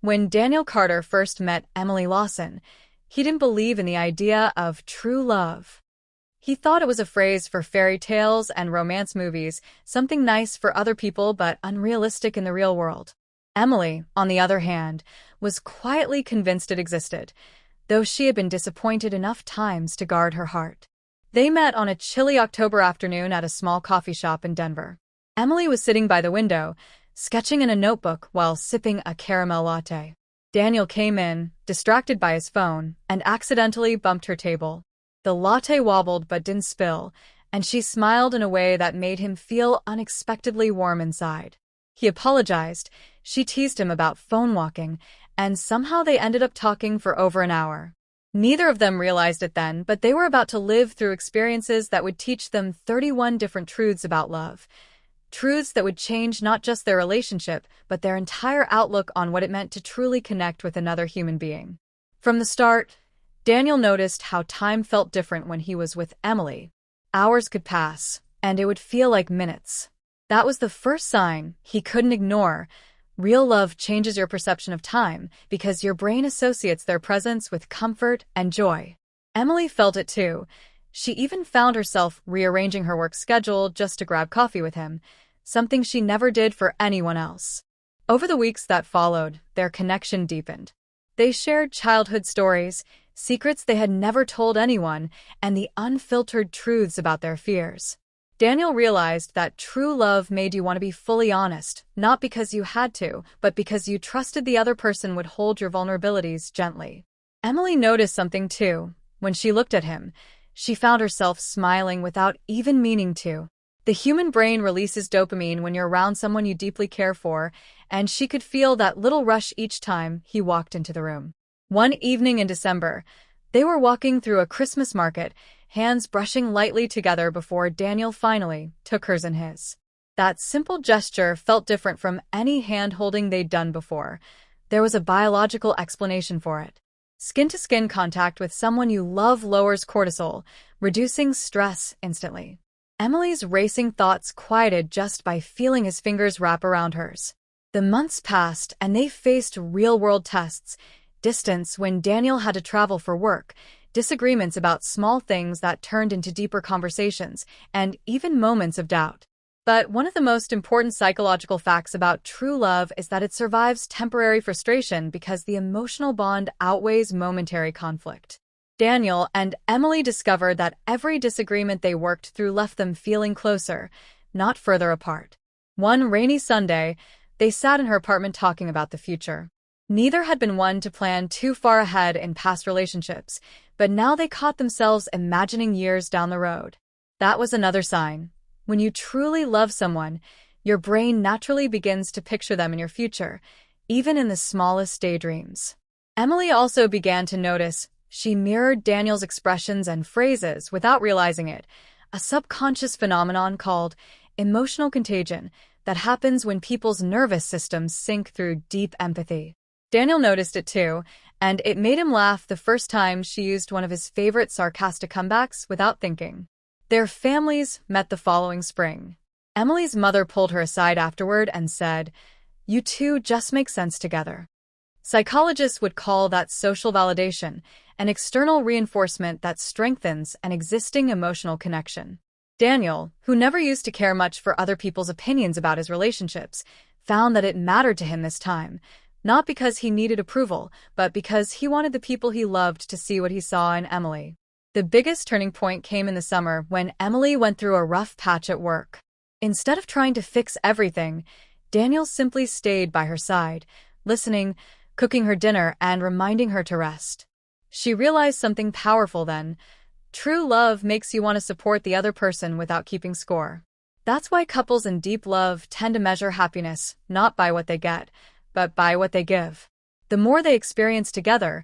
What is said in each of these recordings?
When Daniel Carter first met Emily Lawson, he didn't believe in the idea of true love. He thought it was a phrase for fairy tales and romance movies, something nice for other people but unrealistic in the real world. Emily, on the other hand, was quietly convinced it existed, though she had been disappointed enough times to guard her heart. They met on a chilly October afternoon at a small coffee shop in Denver. Emily was sitting by the window, sketching in a notebook while sipping a caramel latte. Daniel came in, distracted by his phone, and accidentally bumped her table. The latte wobbled but didn't spill, and she smiled in a way that made him feel unexpectedly warm inside. He apologized, she teased him about phone walking, and somehow they ended up talking for over an hour. Neither of them realized it then, but they were about to live through experiences that would teach them 31 different truths about love. Truths that would change not just their relationship, but their entire outlook on what it meant to truly connect with another human being. From the start, Daniel noticed how time felt different when he was with Emily. Hours could pass, and it would feel like minutes. That was the first sign he couldn't ignore. Real love changes your perception of time because your brain associates their presence with comfort and joy. Emily felt it too. She even found herself rearranging her work schedule just to grab coffee with him, something she never did for anyone else. Over the weeks that followed, their connection deepened. They shared childhood stories, secrets they had never told anyone, and the unfiltered truths about their fears. Daniel realized that true love made you want to be fully honest, not because you had to, but because you trusted the other person would hold your vulnerabilities gently. Emily noticed something too. When she looked at him, she found herself smiling without even meaning to. The human brain releases dopamine when you're around someone you deeply care for, and she could feel that little rush each time he walked into the room. One evening in December, they were walking through a Christmas market, hands brushing lightly together before Daniel finally took hers in his. That simple gesture felt different from any hand-holding they'd done before. There was a biological explanation for it. Skin-to-skin contact with someone you love lowers cortisol, reducing stress instantly. Emily's racing thoughts quieted just by feeling his fingers wrap around hers. The months passed, and they faced real-world tests. Distance when Daniel had to travel for work, disagreements about small things that turned into deeper conversations, and even moments of doubt. But one of the most important psychological facts about true love is that it survives temporary frustration because the emotional bond outweighs momentary conflict. Daniel and Emily discovered that every disagreement they worked through left them feeling closer, not further apart. One rainy Sunday, they sat in her apartment talking about the future. Neither had been one to plan too far ahead in past relationships, but now they caught themselves imagining years down the road. That was another sign. When you truly love someone, your brain naturally begins to picture them in your future, even in the smallest daydreams. Emily also began to notice she mirrored Daniel's expressions and phrases without realizing it, a subconscious phenomenon called emotional contagion that happens when people's nervous systems sync through deep empathy. Daniel noticed it too, and it made him laugh the first time she used one of his favorite sarcastic comebacks without thinking. Their families met the following spring. Emily's mother pulled her aside afterward and said, "You two just make sense together." Psychologists would call that social validation, an external reinforcement that strengthens an existing emotional connection. Daniel, who never used to care much for other people's opinions about his relationships, found that it mattered to him this time, not because he needed approval, but because he wanted the people he loved to see what he saw in Emily. The biggest turning point came in the summer when Emily went through a rough patch at work. Instead of trying to fix everything, Daniel simply stayed by her side, listening, cooking her dinner, and reminding her to rest. She realized something powerful then. True love makes you want to support the other person without keeping score. That's why couples in deep love tend to measure happiness, not by what they get, but by what they give. The more they experienced together,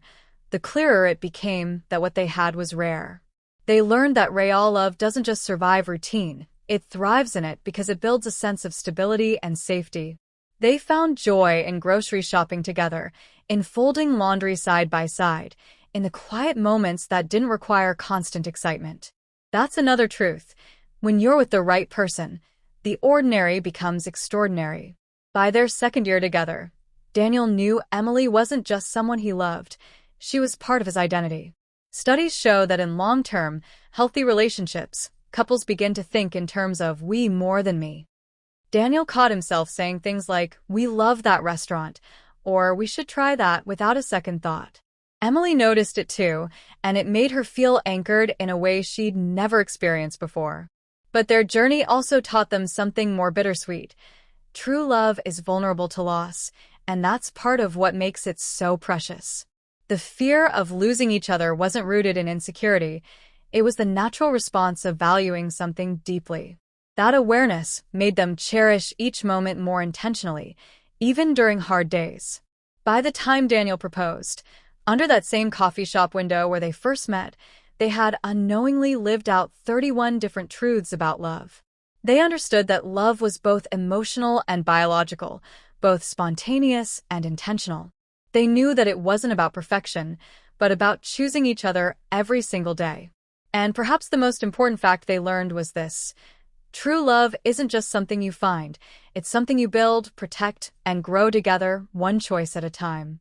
the clearer it became that what they had was rare. They learned that real love doesn't just survive routine, it thrives in it because it builds a sense of stability and safety. They found joy in grocery shopping together, in folding laundry side by side, in the quiet moments that didn't require constant excitement. That's another truth. When you're with the right person, the ordinary becomes extraordinary. By their second year together, Daniel knew Emily wasn't just someone he loved. She was part of his identity. Studies show that in long-term, healthy relationships, couples begin to think in terms of we more than me. Daniel caught himself saying things like, "We love that restaurant," or "We should try that," without a second thought. Emily noticed it too, and it made her feel anchored in a way she'd never experienced before. But their journey also taught them something more bittersweet. True love is vulnerable to loss, and that's part of what makes it so precious. The fear of losing each other wasn't rooted in insecurity. It was the natural response of valuing something deeply. That awareness made them cherish each moment more intentionally, even during hard days. By the time Daniel proposed, under that same coffee shop window where they first met, they had unknowingly lived out 31 different truths about love. They understood that love was both emotional and biological, both spontaneous and intentional. They knew that it wasn't about perfection, but about choosing each other every single day. And perhaps the most important fact they learned was this: true love isn't just something you find, it's something you build, protect, and grow together, one choice at a time.